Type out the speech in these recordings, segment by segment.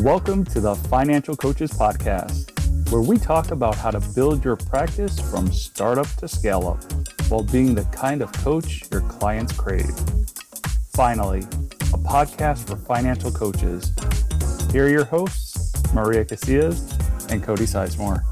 Welcome to the Financial Coaches Podcast, where we talk about how to build your practice from startup to scale up while being the kind of coach your clients crave. Finally, a podcast for financial coaches. Here are your hosts, Maria Casillas and Cody Sizemore.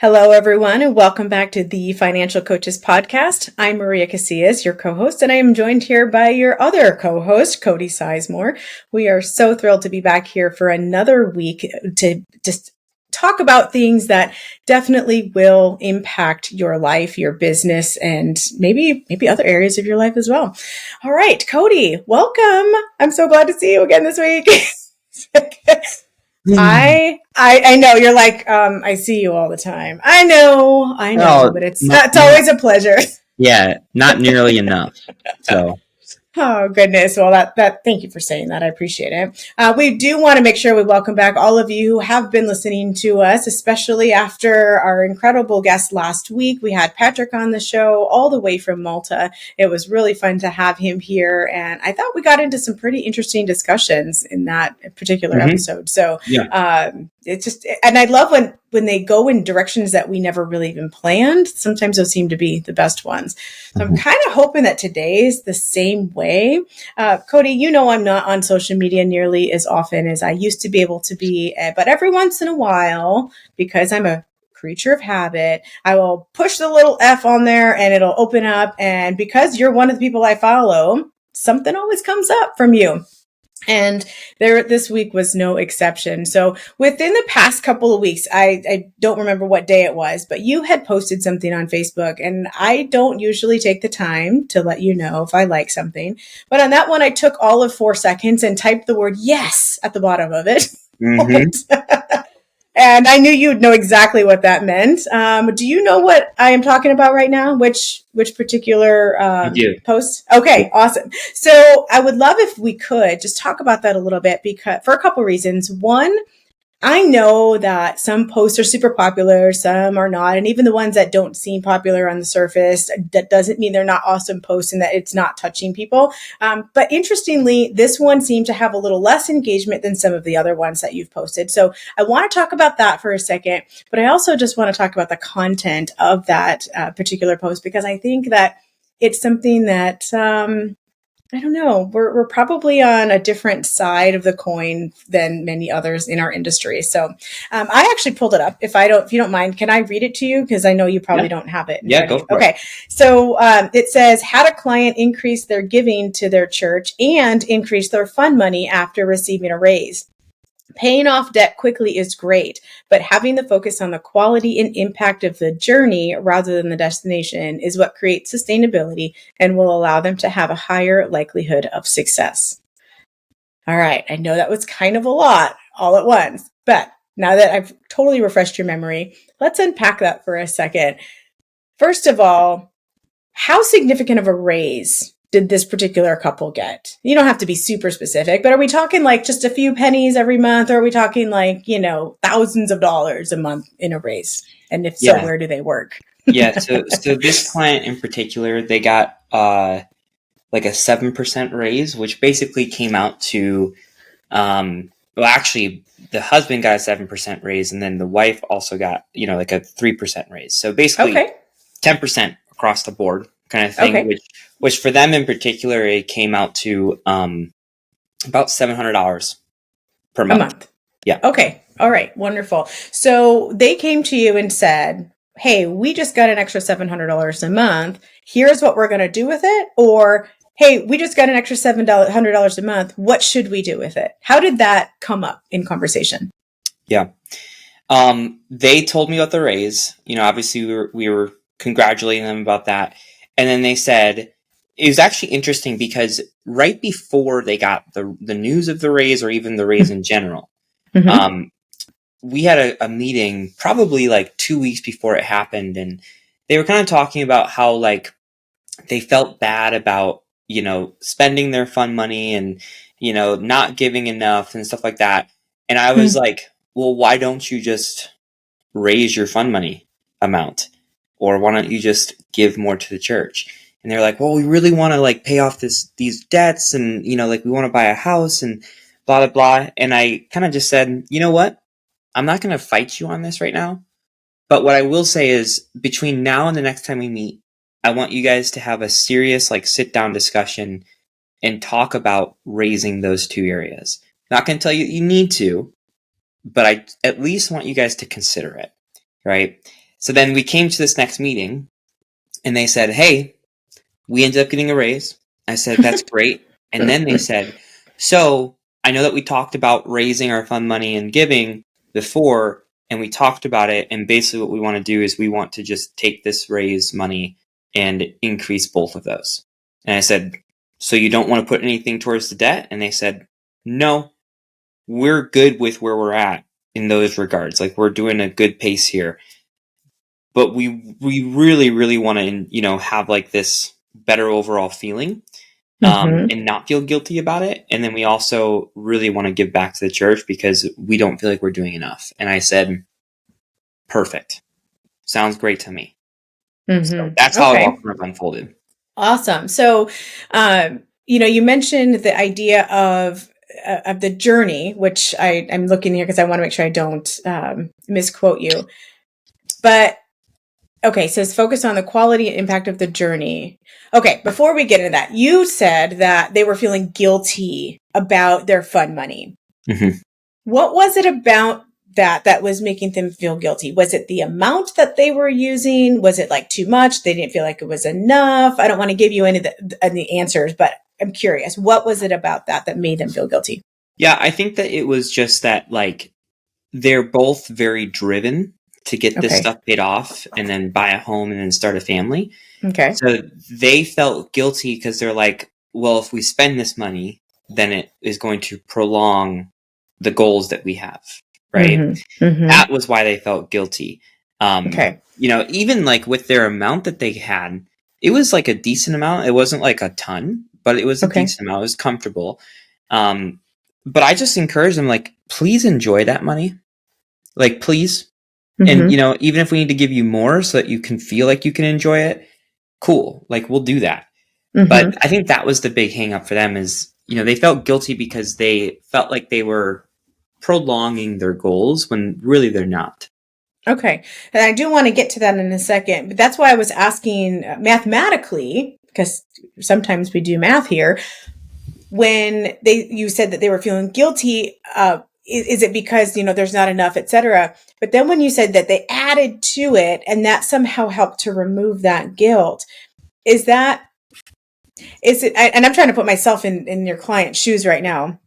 Hello, everyone, and welcome back to the Financial Coaches Podcast. I'm Maria Casillas, your co-host, and I am joined here by your other co-host, Cody Sizemore. We are so thrilled to be back here for another week to just talk about things that definitely will impact your life, your business, and maybe other areas of your life as well. All right, Cody, welcome. I'm so glad to see you again this week. I know you're like, I see you all the time. I know, but it's always a pleasure. Yeah, not nearly enough. So. Oh, goodness. Well, that thank you for saying that. I appreciate it. We do want to make sure we welcome back all of you who have been listening to us, especially after our incredible guest last week. We had Patrick on the show all the way from Malta. It was really fun to have him here. And I thought we got into some pretty interesting discussions in that particular episode. So it's just, and I love when they go in directions that we never really even planned. Sometimes those seem to be the best ones. So I'm kind of hoping that today is the same way. Cody, you know, I'm not on social media nearly as often as I used to be able to be, but every once in a while, because I'm a creature of habit, I will push the little F on there and it'll open up. And because you're one of the people I follow, something always comes up from you. And this week was no exception. So within the past couple of weeks, I don't remember what day it was, but you had posted something on Facebook, and I don't usually take the time to let you know if I like something. But on that one, I took all of 4 seconds and typed the word yes at the bottom of it. And I knew you'd know exactly what that meant. Do you know what I am talking about right now? Which particular post? Okay, awesome. So I would love if we could just talk about that a little bit, because for a couple reasons. One, I know that some posts are super popular, some are not. And even the ones that don't seem popular on the surface, that doesn't mean they're not awesome posts and that it's not touching people. But interestingly, this one seemed to have a little less engagement than some of the other ones that you've posted. So I want to talk about that for a second, but I also just want to talk about the content of that particular post, because I think that it's something that, I don't know. We're probably on a different side of the coin than many others in our industry. So I actually pulled it up. If you don't mind, can I read it to you? Because I know you probably don't have it. Yeah, go for it. Okay. So it says, had a client increase their giving to their church and increase their fund money after receiving a raise. Paying off debt quickly is great, but having the focus on the quality and impact of the journey rather than the destination is what creates sustainability and will allow them to have a higher likelihood of success. All right. I know that was kind of a lot all at once, but now that I've totally refreshed your memory, let's unpack that for a second. First of all, how significant of a raise did this particular couple get? You don't have to be super specific, but are we talking like just a few pennies every month? Or are we talking like, thousands of dollars a month in a raise? And if so, where do they work? So this client in particular, they got like a 7% raise, which basically came out to, actually the husband got a 7% raise, and then the wife also got, like a 3% raise. So basically 10% across the board kind of thing, which for them in particular, it came out to about $700 per month. A month. Yeah. Okay. All right. Wonderful. So they came to you and said, hey, we just got an extra $700 a month. Here's what we're going to do with it. Or, hey, we just got an extra $700 a month. What should we do with it? How did that come up in conversation? Yeah. They told me about the raise. Obviously we were congratulating them about that. And then they said, it was actually interesting because right before they got the news of the raise, or even the raise in general, we had a meeting probably like 2 weeks before it happened. And they were kind of talking about how like they felt bad about, spending their fund money and, not giving enough and stuff like that. And I was like, well, why don't you just raise your fund money amount? Or why don't you just give more to the church? And they're like, well, we really want to like pay off these debts, and, like we want to buy a house. blah, blah, blah. And I kind of just said, you know what? I'm not going to fight you on this right now. But what I will say is between now and the next time we meet, I want you guys to have a serious, like, sit down discussion and talk about raising those two areas. Not going to tell you you need to, but I at least want you guys to consider it. Right. So then we came to this next meeting and they said, hey, we ended up getting a raise. I said, that's great. And then they said, so I know that we talked about raising our fund money and giving before, and we talked about it. And basically what we want to do is we want to just take this raise money and increase both of those. And I said, so you don't want to put anything towards the debt? And they said, no, we're good with where we're at in those regards. Like, we're doing a good pace here. But we really, really want to, have like this better overall feeling and not feel guilty about it. And then we also really want to give back to the church because we don't feel like we're doing enough. And I said, perfect. Sounds great to me. So that's how it all kind of unfolded. Awesome. So, you mentioned the idea of the journey, which I'm looking here because I want to make sure I don't misquote you. But okay, so it's focused on the quality and impact of the journey. Okay, before we get into that, you said that they were feeling guilty about their fund money. Mm-hmm. What was it about that was making them feel guilty? Was it the amount that they were using? Was it like too much? They didn't feel like it was enough? I don't want to give you any of the answers, but I'm curious. What was it about that made them feel guilty? Yeah, I think that it was just that, like, they're both very driven to get this stuff paid off and then buy a home and then start a family. Okay. So they felt guilty because they're like, well, if we spend this money, then it is going to prolong the goals that we have. Right. That was why they felt guilty. Even like with their amount that they had, it was like a decent amount. It wasn't like a ton, but it was a decent amount. It was comfortable. But I just encourage them, like, please enjoy that money. Like, please. And, even if we need to give you more so that you can feel like you can enjoy it, cool. Like, we'll do that. But I think that was the big hang up for them is, they felt guilty because they felt like they were prolonging their goals when really they're not. Okay. And I do want to get to that in a second, but that's why I was asking mathematically, because sometimes we do math here. When you said that they were feeling guilty, is it because, there's not enough, et cetera? But then when you said that they added to it and that somehow helped to remove that guilt, is it, and I'm trying to put myself in your client's shoes right now.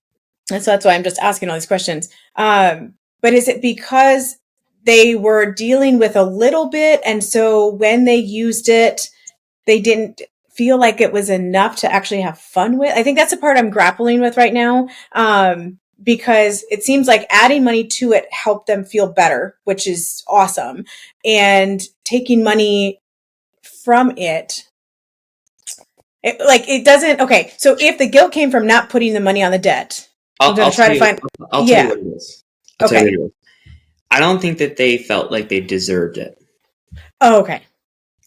And so that's why I'm just asking all these questions. But is it because they were dealing with a little bit, and so when they used it, they didn't feel like it was enough to actually have fun with? I think that's the part I'm grappling with right now. Because it seems like adding money to it helped them feel better, which is awesome. And taking money from it doesn't. Okay. So if the guilt came from not putting the money on the debt, I'll tell you what it is. I don't think that they felt like they deserved it. Oh, okay.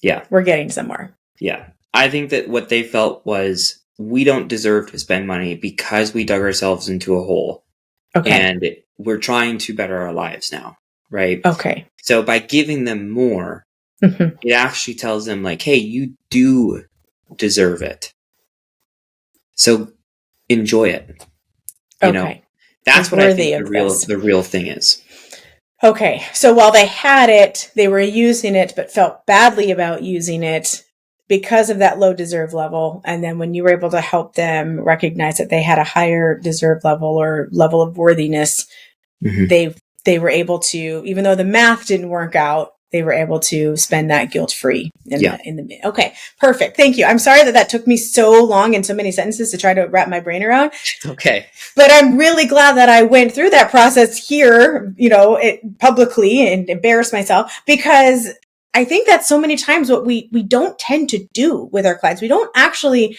Yeah. We're getting somewhere. Yeah. I think that what they felt was, we don't deserve to spend money because we dug ourselves into a hole. Okay. And we're trying to better our lives now. Right. Okay. So by giving them more, it actually tells them, like, hey, you do deserve it. So enjoy it. That's what I think the real thing is. Okay. So while they had it, they were using it, but felt badly about using it because of that low deserve level. And then when you were able to help them recognize that they had a higher deserve level or level of worthiness, they were able to, even though the math didn't work out, they were able to spend that guilt-free in the okay, perfect. Thank you. I'm sorry that took me so long and so many sentences to try to wrap my brain around. Okay. But I'm really glad that I went through that process here, publicly, and embarrassed myself, because I think that so many times what we don't tend to do with our clients, we don't actually,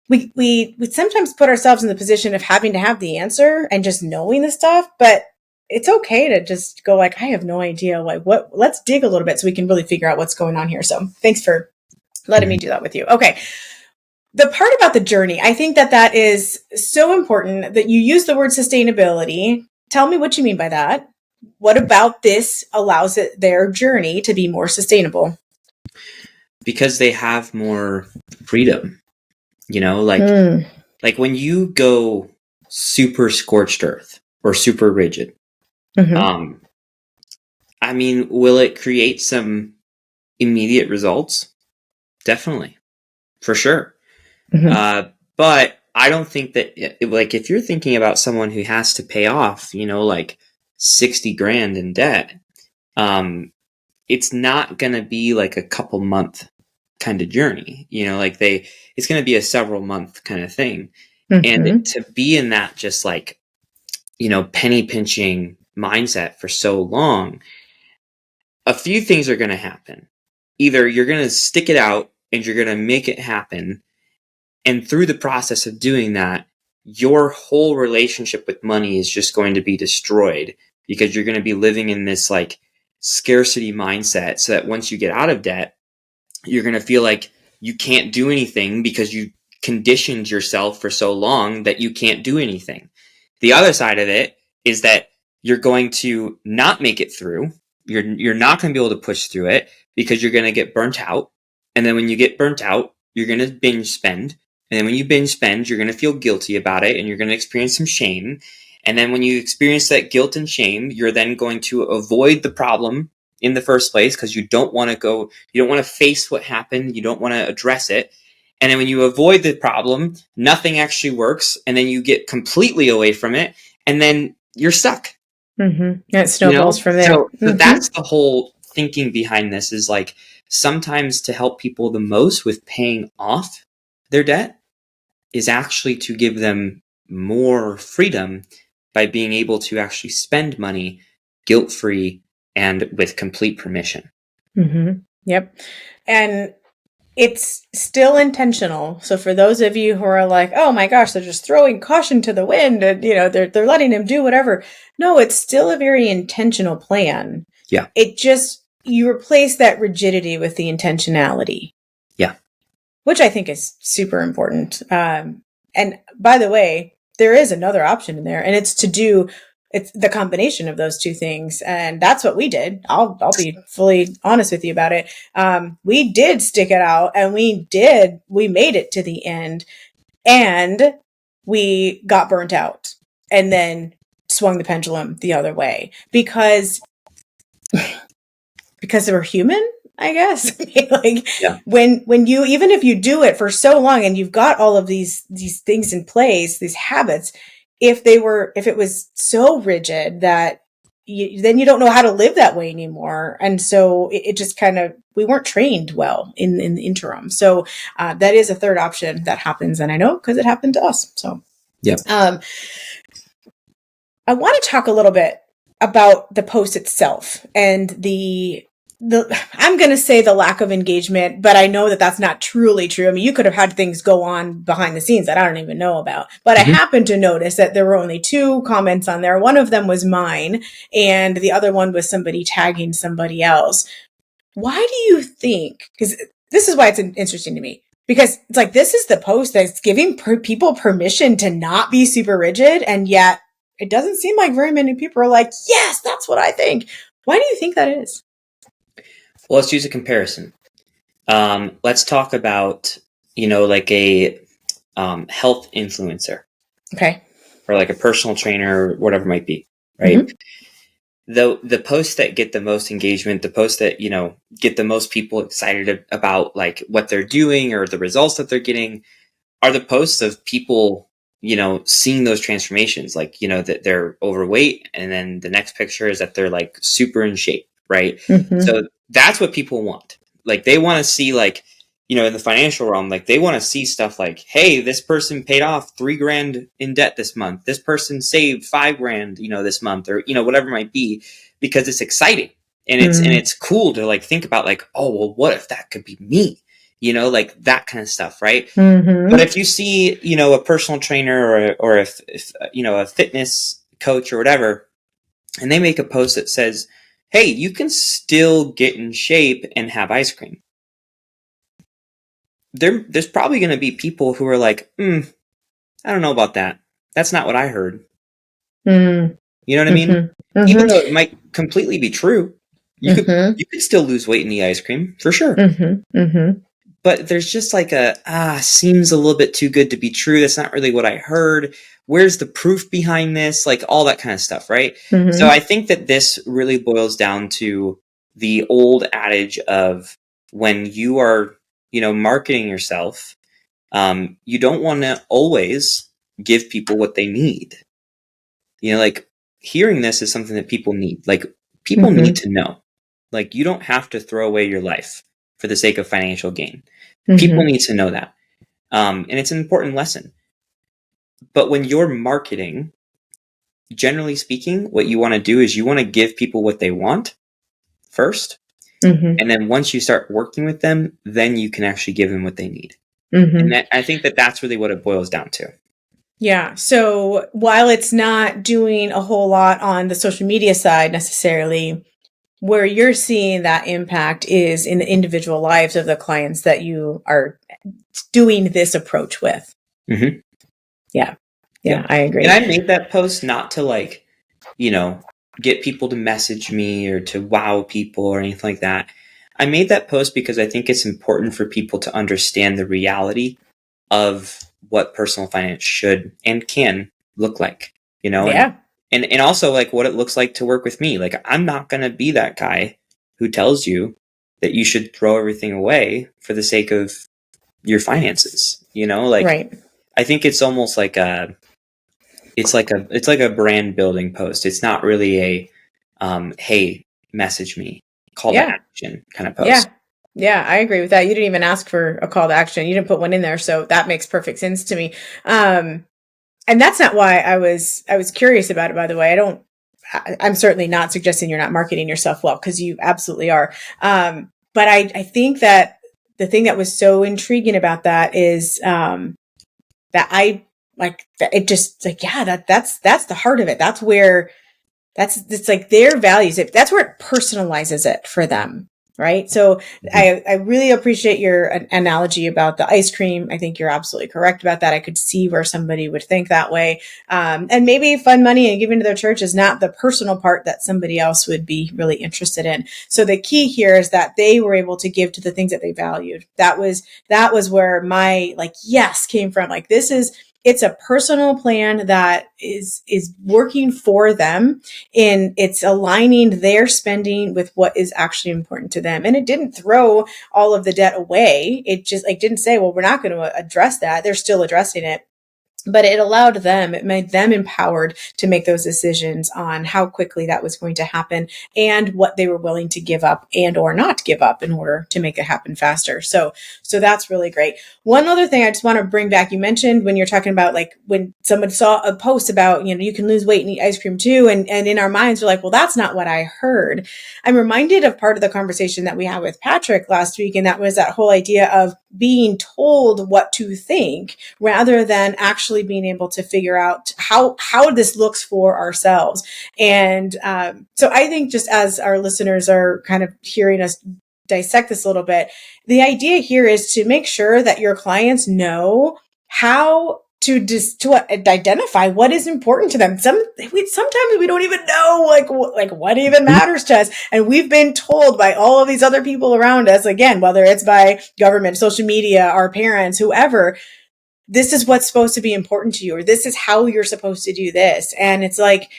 we sometimes put ourselves in the position of having to have the answer and just knowing the stuff, but it's okay to just go like, I have no idea, like let's dig a little bit so we can really figure out what's going on here. So thanks for letting me do that with you. Okay. the part about the journey, I think that is so important that you use the word sustainability. Tell me what you mean by that. What about this allows their journey to be more sustainable? Because they have more freedom, like when you go super scorched earth or super rigid, Mm-hmm. I mean, will it create some immediate results? Definitely, for sure. Mm-hmm. But I don't think that, like, if you're thinking about someone who has to pay off, like 60 grand in debt, it's not going to be like a couple month kind of journey, it's going to be a several month kind of thing. And Mm-hmm. to be in that just like, penny pinching mindset for so long, a few things are going to happen. Either you're going to stick it out and you're going to make it happen. And through the process of doing that, your whole relationship with money is just going to be destroyed because you're going to be living in this like scarcity mindset. So that once you get out of debt, you're going to feel like you can't do anything because you conditioned yourself for so long that you can't do anything. The other side of it is that you're going to not make it through. You're not going to be able to push through it because you're going to get burnt out. And then when you get burnt out, you're going to binge spend. And then when you binge spend, you're going to feel guilty about it and you're going to experience some shame. And then when you experience that guilt and shame, you're then going to avoid the problem in the first place because you don't want to face what happened. You don't want to address it. And then when you avoid the problem, nothing actually works. And then you get completely away from it. And then you're stuck. Mm-hmm. It snowballs from there. So that's the whole thinking behind this is like sometimes to help people the most with paying off their debt is actually to give them more freedom by being able to actually spend money guilt-free and with complete permission. Mm-hmm. Yep. And it's still intentional. So for those of you who are like, oh my gosh, they're just throwing caution to the wind and, they're letting him do whatever. No, it's still a very intentional plan. Yeah. You replace that rigidity with the intentionality. Yeah. Which I think is super important. And by the way, there is another option in there and it's the combination of those two things. And that's what we did. I'll be fully honest with you about it. We did stick it out and we made it to the end and we got burnt out and then swung the pendulum the other way because we're human, I guess. Yeah. When you, even if you do it for so long and you've got all of these things in place, these habits, if it was so rigid that then you don't know how to live that way anymore. And so it just we weren't trained well in the interim. So that is a third option that happens. And I know because it happened to us. So yeah. I want to talk a little bit about the post itself and I'm going to say the lack of engagement, but I know that that's not truly true. I mean, you could have had things go on behind the scenes that I don't even know about, but I happened to notice that there were only 2 comments on there. One of them was mine and the other one was somebody tagging somebody else. Why do you think, because this is why it's interesting to me, because it's like, this is the post that's giving people permission to not be super rigid. And yet it doesn't seem like very many people are like, yes, that's what I think. Why do you think that is? Well, let's use a comparison. Let's talk about, like a health influencer. Okay. Or like a personal trainer or whatever it might be, right? Mm-hmm. The posts that get the most engagement, the posts that, get the most people excited about like what they're doing or the results that they're getting are the posts of people, seeing those transformations, like, that they're overweight. And then the next picture is that they're like super in shape, right? Mm-hmm. So that's what people want. Like they want to see like, in the financial realm, like they want to see stuff like, hey, this person paid off $3,000 in debt this month. This person saved $5,000, this month, or, whatever it might be, because it's exciting and it's cool to like think about like, oh, well, what if that could be me? Like that kind of stuff. Right. Mm-hmm. But if you see, a personal trainer or if a fitness coach or whatever, and they make a post that says, hey, you can still get in shape and have ice cream. there's probably going to be people who are like, I don't know about that. That's not what I heard. Mm. You know what I mean? Mm-hmm. Even though it might completely be true, you Mm-hmm. could still lose weight and eat ice cream for sure. Mm-hmm. Mm-hmm. But there's just like seems a little bit too good to be true. That's not really what I heard. Where's the proof behind this? Like all that kind of stuff, right? Mm-hmm. So I think that this really boils down to the old adage of when you are, marketing yourself, you don't want to always give people what they need. Like hearing this is something that people need. Like people Mm-hmm. need to know. Like you don't have to throw away your life for the sake of financial gain. Mm-hmm. People need to know that. And it's an important lesson. But when you're marketing, generally speaking, what you want to do is you want to give people what they want first. Mm-hmm. And then once you start working with them, then you can actually give them what they need. Mm-hmm. And I think that that's really what it boils down to. Yeah. So while it's not doing a whole lot on the social media side necessarily, where you're seeing that impact is in the individual lives of the clients that you are doing this approach with. Mm-hmm. Yeah, I agree. And I made that post not to get people to message me or to wow people or anything like that. I made that post because I think it's important for people to understand the reality of what personal finance should and can look like, Yeah. And also like what it looks like to work with me. Like I'm not going to be that guy who tells you that you should throw everything away for the sake of your finances, Right. I think it's almost like it's like a brand building post. It's not really a, hey, message me, call to action kind of post. Yeah, I agree with that. You didn't even ask for a call to action. You didn't put one in there. So that makes perfect sense to me. And that's not why I was curious about it, by the way. I'm certainly not suggesting you're not marketing yourself well, because you absolutely are. But I think that the thing that was so intriguing about that is that I like that it just like, that's the heart of it. That's where it's like their values. That's where it personalizes it for them. Right. So I really appreciate your analogy about the ice cream. I think you're absolutely correct about that. I could see where somebody would think that way. And maybe fund money and giving to their church is not the personal part that somebody else would be really interested in. So the key here is that they were able to give to the things that they valued. That was where my yes came from. Like it's a personal plan that is working for them, and it's aligning their spending with what is actually important to them. And it didn't throw all of the debt away. It just didn't say, well, we're not going to address that. They're still addressing it. But it made them empowered to make those decisions on how quickly that was going to happen and what they were willing to give up and or not give up in order to make it happen faster. So that's really great. One other thing I just want to bring back, you mentioned when you're talking about when someone saw a post about, you can lose weight and eat ice cream too. And in our minds, we're like, well, that's not what I heard. I'm reminded of part of the conversation that we had with Patrick last week. And that was that whole idea of being told what to think rather than actually being able to figure out how this looks for ourselves. And so I think just as our listeners are kind of hearing us dissect this a little bit, the idea here is to make sure that your clients know how to identify what is important to them. Sometimes we don't even know what even matters to us. And we've been told by all of these other people around us, again, whether it's by government, social media, our parents, whoever, this is what's supposed to be important to you, or this is how you're supposed to do this. And it's like,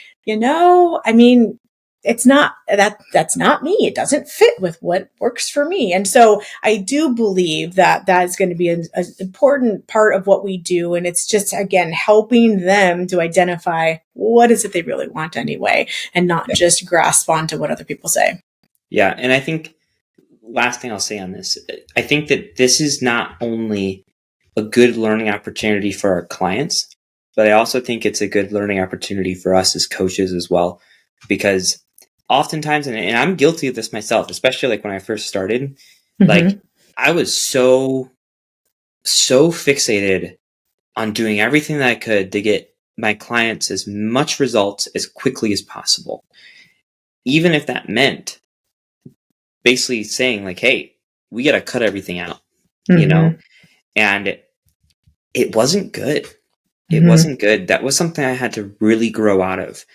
it's not that's not me. It doesn't fit with what works for me. And so I do believe that is going to be an important part of what we do. And it's just, again, helping them to identify what is it they really want anyway, and not just grasp onto what other people say. Yeah. And I think last thing I'll say on this, I think that this is not only a good learning opportunity for our clients, but I also think it's a good learning opportunity for us as coaches as well, because oftentimes, and I'm guilty of this myself, especially when I first started, I was so fixated on doing everything that I could to get my clients as much results as quickly as possible. Even if that meant basically saying hey, we got to cut everything out, and it wasn't good. It Mhm. wasn't good. That was something I had to really grow out of.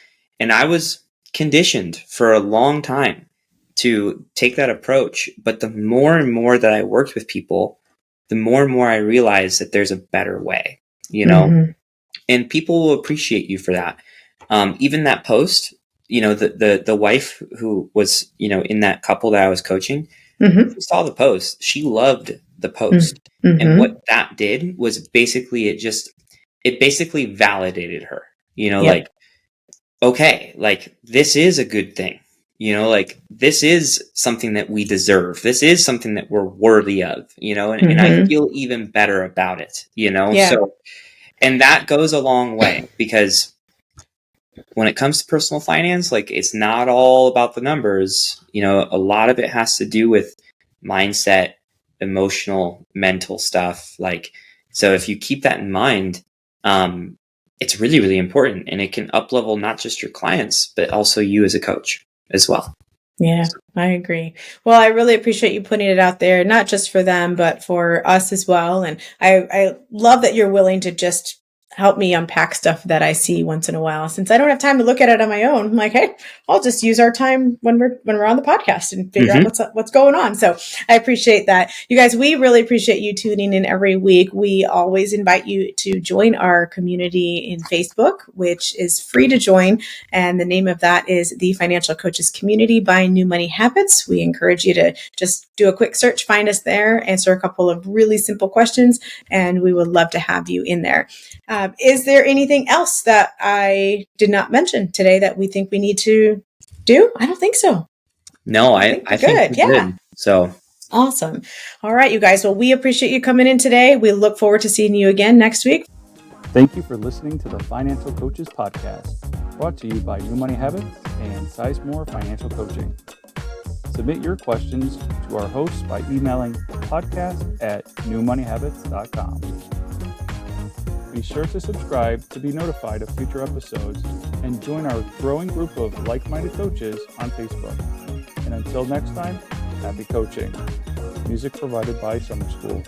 And I was conditioned for a long time to take that approach. But the more and more that I worked with people, the more and more I realized that there's a better way, Mhm. and people will appreciate you for that. Even that post, the wife who was, in that couple that I was coaching, Mhm. she saw the post. She loved the post. And what Mhm. that did was basically it basically validated her, Yep. like, okay, like this is a good thing, like this is something that we deserve. This is something that we're worthy of, and I Mhm. feel even better about it, Yeah. so, and that goes a long way because when it comes to personal finance, like it's not all about the numbers. A lot of it has to do with mindset, emotional, mental stuff. Like, so if you keep that in mind, it's really, really important, and it can up level not just your clients, but also you as a coach as well. Yeah, I agree. Well, I really appreciate you putting it out there, not just for them, but for us as well. And I love that you're willing to just help me unpack stuff that I see once in a while. Since I don't have time to look at it on my own, I'm like, hey, I'll just use our time when we're on the podcast and figure out what's going on. So I appreciate that. You guys, we really appreciate you tuning in every week. We always invite you to join our community in Facebook, which is free to join. And the name of that is the Financial Coaches Community by New Money Habits. We encourage you to just do a quick search, find us there, answer a couple of really simple questions, and we would love to have you in there. Is there anything else that I did not mention today that we think we need to do? I don't think so. No, I I think think we're good. we're Yeah. good. So Awesome. All right, you guys. Well, we appreciate you coming in today. We look forward to seeing you again next week. Thank you for listening to the Financial Coaches Podcast, brought to you by New Money Habits and Sizemore Financial Coaching. Submit your questions to our hosts by emailing podcast@newmoneyhabits.com. Be sure to subscribe to be notified of future episodes and join our growing group of like-minded coaches on Facebook. And until next time, happy coaching. Music provided by Summer School.